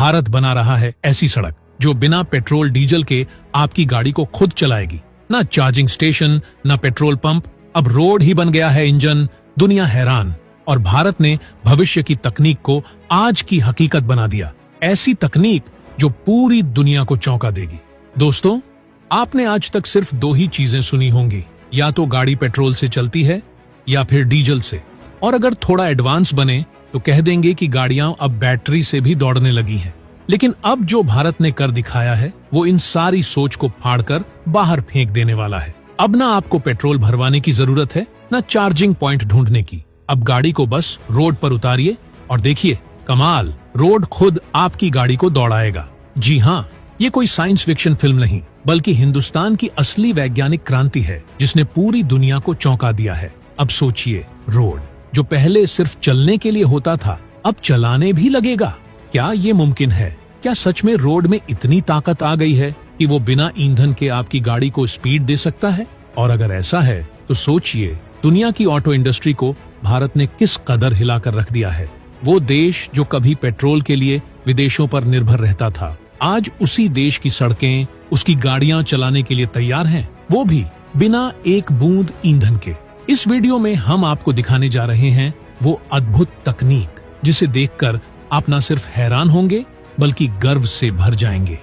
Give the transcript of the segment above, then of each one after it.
भारत बना रहा है ऐसी सड़क जो बिना पेट्रोल डीजल के आपकी गाड़ी को खुद चलाएगी। ना चार्जिंग स्टेशन, ना पेट्रोल पंप, अब रोड ही बन गया है इंजन। दुनिया हैरान, और भारत ने भविष्य की तकनीक को आज की हकीकत बना दिया। ऐसी तकनीक जो पूरी दुनिया को चौंका देगी। दोस्तों, आपने आज तक सिर्फ दो ही चीजें सुनी होंगी, या तो गाड़ी पेट्रोल से चलती है या फिर डीजल से, और अगर थोड़ा एडवांस बने तो कह देंगे कि गाड़ियां अब बैटरी से भी दौड़ने लगी हैं। लेकिन अब जो भारत ने कर दिखाया है वो इन सारी सोच को फाड़कर बाहर फेंक देने वाला है। अब ना आपको पेट्रोल भरवाने की जरूरत है, ना चार्जिंग पॉइंट ढूंढने की। अब गाड़ी को बस रोड पर उतारिए और देखिए कमाल, रोड खुद आपकी गाड़ी को दौड़ाएगा। जी हाँ, ये कोई साइंस फिक्शन फिल्म नहीं, बल्कि हिंदुस्तान की असली वैज्ञानिक क्रांति है जिसने पूरी दुनिया को चौंका दिया है। अब सोचिए, रोड जो पहले सिर्फ चलने के लिए होता था अब चलाने भी लगेगा। क्या ये मुमकिन है? क्या सच में रोड में इतनी ताकत आ गई है कि वो बिना ईंधन के आपकी गाड़ी को स्पीड दे सकता है? और अगर ऐसा है तो सोचिए, दुनिया की ऑटो इंडस्ट्री को भारत ने किस कदर हिलाकर रख दिया है। वो देश जो कभी पेट्रोल के लिए विदेशों पर निर्भर रहता था, आज उसी देश की सड़कें, उसकी गाड़ियां चलाने के लिए तैयार हैं, वो भी बिना एक बूंद ईंधन के। इस वीडियो में हम आपको दिखाने जा रहे हैं वो अद्भुत तकनीक जिसे देखकर आप न सिर्फ हैरान होंगे बल्कि गर्व से भर जाएंगे।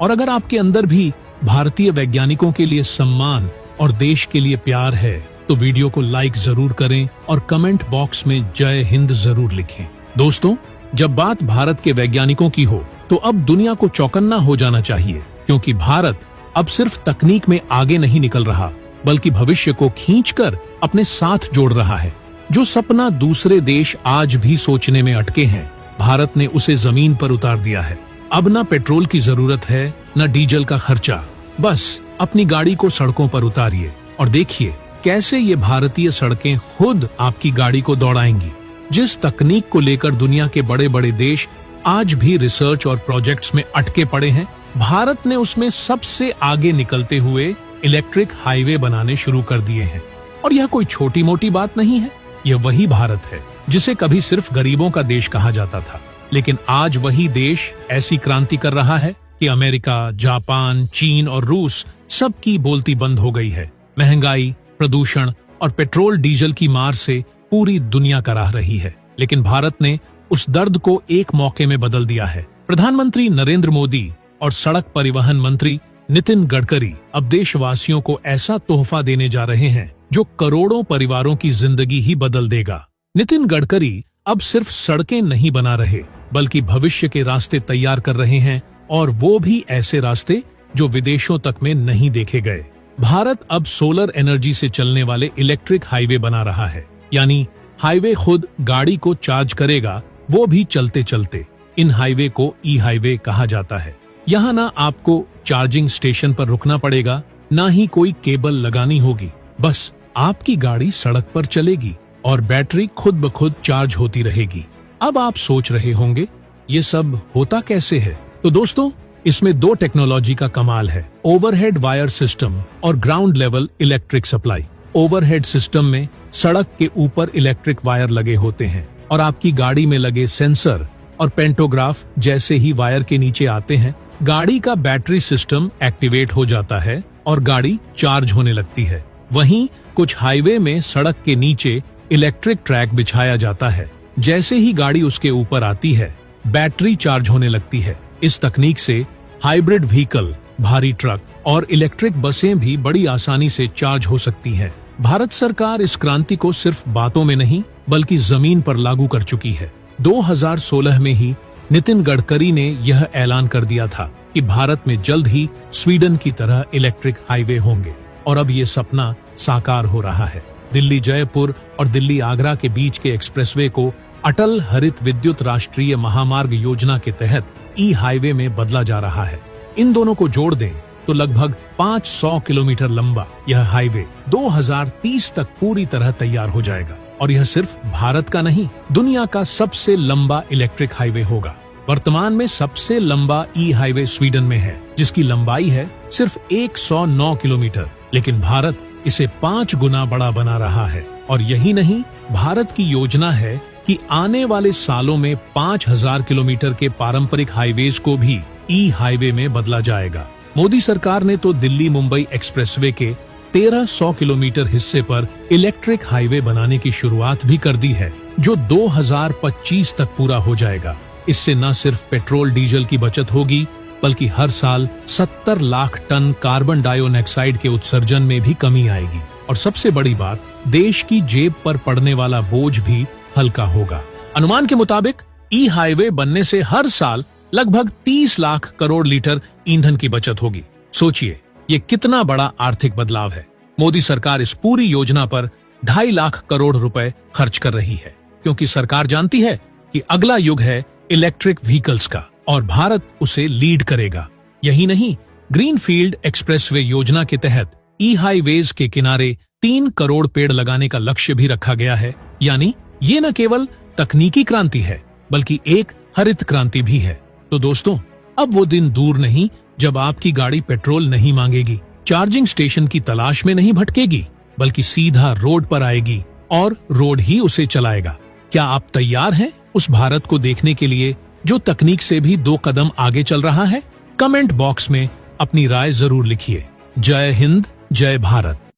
और अगर आपके अंदर भी भारतीय वैज्ञानिकों के लिए सम्मान और देश के लिए प्यार है तो वीडियो को लाइक जरूर करें और कमेंट बॉक्स में जय हिंद जरूर लिखें। दोस्तों, जब बात भारत के वैज्ञानिकों की हो तो अब दुनिया को चौकन्ना हो जाना चाहिए, क्योंकि भारत अब सिर्फ तकनीक में आगे नहीं निकल रहा बल्कि भविष्य को खींचकर अपने साथ जोड़ रहा है। जो सपना दूसरे देश आज भी सोचने में अटके हैं, भारत ने उसे जमीन पर उतार दिया है। अब ना पेट्रोल की जरूरत है, ना डीजल का खर्चा। बस अपनी गाड़ी को सड़कों पर उतारिए और देखिए कैसे ये भारतीय सड़कें खुद आपकी गाड़ी को दौड़ाएंगी। जिस तकनीक को लेकर दुनिया के बड़े बड़े देश आज भी रिसर्च और प्रोजेक्ट्स में अटके पड़े हैं, भारत ने उसमें सबसे आगे निकलते हुए इलेक्ट्रिक हाईवे बनाने शुरू कर दिए हैं। और यह कोई छोटी मोटी बात नहीं है, यह वही भारत है जिसे कभी सिर्फ गरीबों का देश कहा जाता था। लेकिन आज वही देश ऐसी क्रांति कर रहा है कि अमेरिका, जापान, चीन और रूस सबकी बोलती बंद हो गई है। महंगाई, प्रदूषण और पेट्रोल डीजल की मार से पूरी दुनिया कराह रही है, लेकिन भारत ने उस दर्द को एक मौके में बदल दिया है। प्रधानमंत्री नरेंद्र मोदी और सड़क परिवहन मंत्री नितिन गडकरी अब देशवासियों को ऐसा तोहफा देने जा रहे हैं जो करोड़ों परिवारों की जिंदगी ही बदल देगा। नितिन गडकरी अब सिर्फ सड़कें नहीं बना रहे बल्कि भविष्य के रास्ते तैयार कर रहे हैं, और वो भी ऐसे रास्ते जो विदेशों तक में नहीं देखे गए। भारत अब सोलर एनर्जी से चलने वाले इलेक्ट्रिक हाईवे बना रहा है, यानी हाईवे खुद गाड़ी को चार्ज करेगा, वो भी चलते चलते। इन हाईवे को ई हाईवे कहा जाता है। यहाँ ना आपको चार्जिंग स्टेशन पर रुकना पड़ेगा, ना ही कोई केबल लगानी होगी। बस आपकी गाड़ी सड़क पर चलेगी और बैटरी खुद ब खुद चार्ज होती रहेगी। अब आप सोच रहे होंगे ये सब होता कैसे है? तो दोस्तों, इसमें दो टेक्नोलॉजी का कमाल है, ओवरहेड वायर सिस्टम और ground level electric supply. Overhead system में सड़क के ऊपर इलेक्ट्रिक वायर लगे होते हैं और आपकी गाड़ी में लगे सेंसर और पेंटोग्राफ जैसे ही वायर के नीचे आते हैं, गाड़ी का बैटरी सिस्टम एक्टिवेट हो जाता है और गाड़ी चार्ज होने लगती है। वहीं कुछ हाईवे में सड़क के नीचे इलेक्ट्रिक ट्रैक बिछाया जाता है। जैसे ही गाड़ी उसके ऊपर आती है, बैटरी चार्ज होने लगती है। इस तकनीक से हाइब्रिड व्हीकल, भारी ट्रक और इलेक्ट्रिक बसें भी बड़ी आसानी से चार्ज हो सकती हैं। भारत सरकार इस क्रांति को सिर्फ बातों में नहीं बल्कि जमीन पर लागू कर चुकी है। 2016 में ही नितिन गडकरी ने यह ऐलान कर दिया था कि भारत में जल्द ही स्वीडन की तरह इलेक्ट्रिक हाईवे होंगे, और अब ये सपना साकार हो रहा है। दिल्ली जयपुर और दिल्ली आगरा के बीच के एक्सप्रेसवे को अटल हरित विद्युत राष्ट्रीय महामार्ग योजना के तहत ई हाईवे में बदला जा रहा है। इन दोनों को जोड़ दें तो लगभग 500 किलोमीटर लंबा यह हाईवे 2030 तक पूरी तरह तैयार हो जाएगा, और यह सिर्फ भारत का नहीं, दुनिया का सबसे लंबा इलेक्ट्रिक हाईवे होगा। वर्तमान में सबसे लंबा ई हाईवे स्वीडन में है, जिसकी लंबाई है सिर्फ 109 किलोमीटर, लेकिन भारत इसे 5 गुना बड़ा बना रहा है। और यही नहीं, भारत की योजना है कि आने वाले सालों में 5000 किलोमीटर के पारंपरिक हाईवेज को भी ई हाईवे में बदला जाएगा। मोदी सरकार ने तो दिल्ली मुंबई एक्सप्रेसवे के 1300 किलोमीटर हिस्से पर इलेक्ट्रिक हाईवे बनाने की शुरुआत भी कर दी है, जो 2025 तक पूरा हो जाएगा। इससे न सिर्फ पेट्रोल डीजल की बचत होगी, बल्कि हर साल 70 लाख टन कार्बन डाइऑक्साइड के उत्सर्जन में भी कमी आएगी। और सबसे बड़ी बात, देश की जेब पर पड़ने वाला बोझ भी हल्का होगा। अनुमान के मुताबिक ई हाईवे बनने से हर साल लगभग 30 लाख करोड़ लीटर ईंधन की बचत होगी। सोचिए, ये कितना बड़ा आर्थिक बदलाव है। मोदी सरकार इस पूरी योजना पर 2.5 लाख करोड़ रुपए खर्च कर रही है, क्योंकि सरकार जानती है कि अगला युग है इलेक्ट्रिक व्हीकल्स का और भारत उसे लीड करेगा। यही नहीं, ग्रीनफील्ड एक्सप्रेसवे योजना के तहत ई हाईवेज के किनारे 3 करोड़ पेड़ लगाने का लक्ष्य भी रखा गया है। यानी ये न केवल तकनीकी क्रांति है, बल्कि एक हरित क्रांति भी है। तो दोस्तों, अब वो दिन दूर नहीं जब आपकी गाड़ी पेट्रोल नहीं मांगेगी, चार्जिंग स्टेशन की तलाश में नहीं भटकेगी, बल्कि सीधा रोड पर आएगी और रोड ही उसे चलाएगा। क्या आप तैयार हैं उस भारत को देखने के लिए जो तकनीक से भी 2 कदम आगे चल रहा है? कमेंट बॉक्स में अपनी राय जरूर लिखिए। जय हिंद, जय भारत।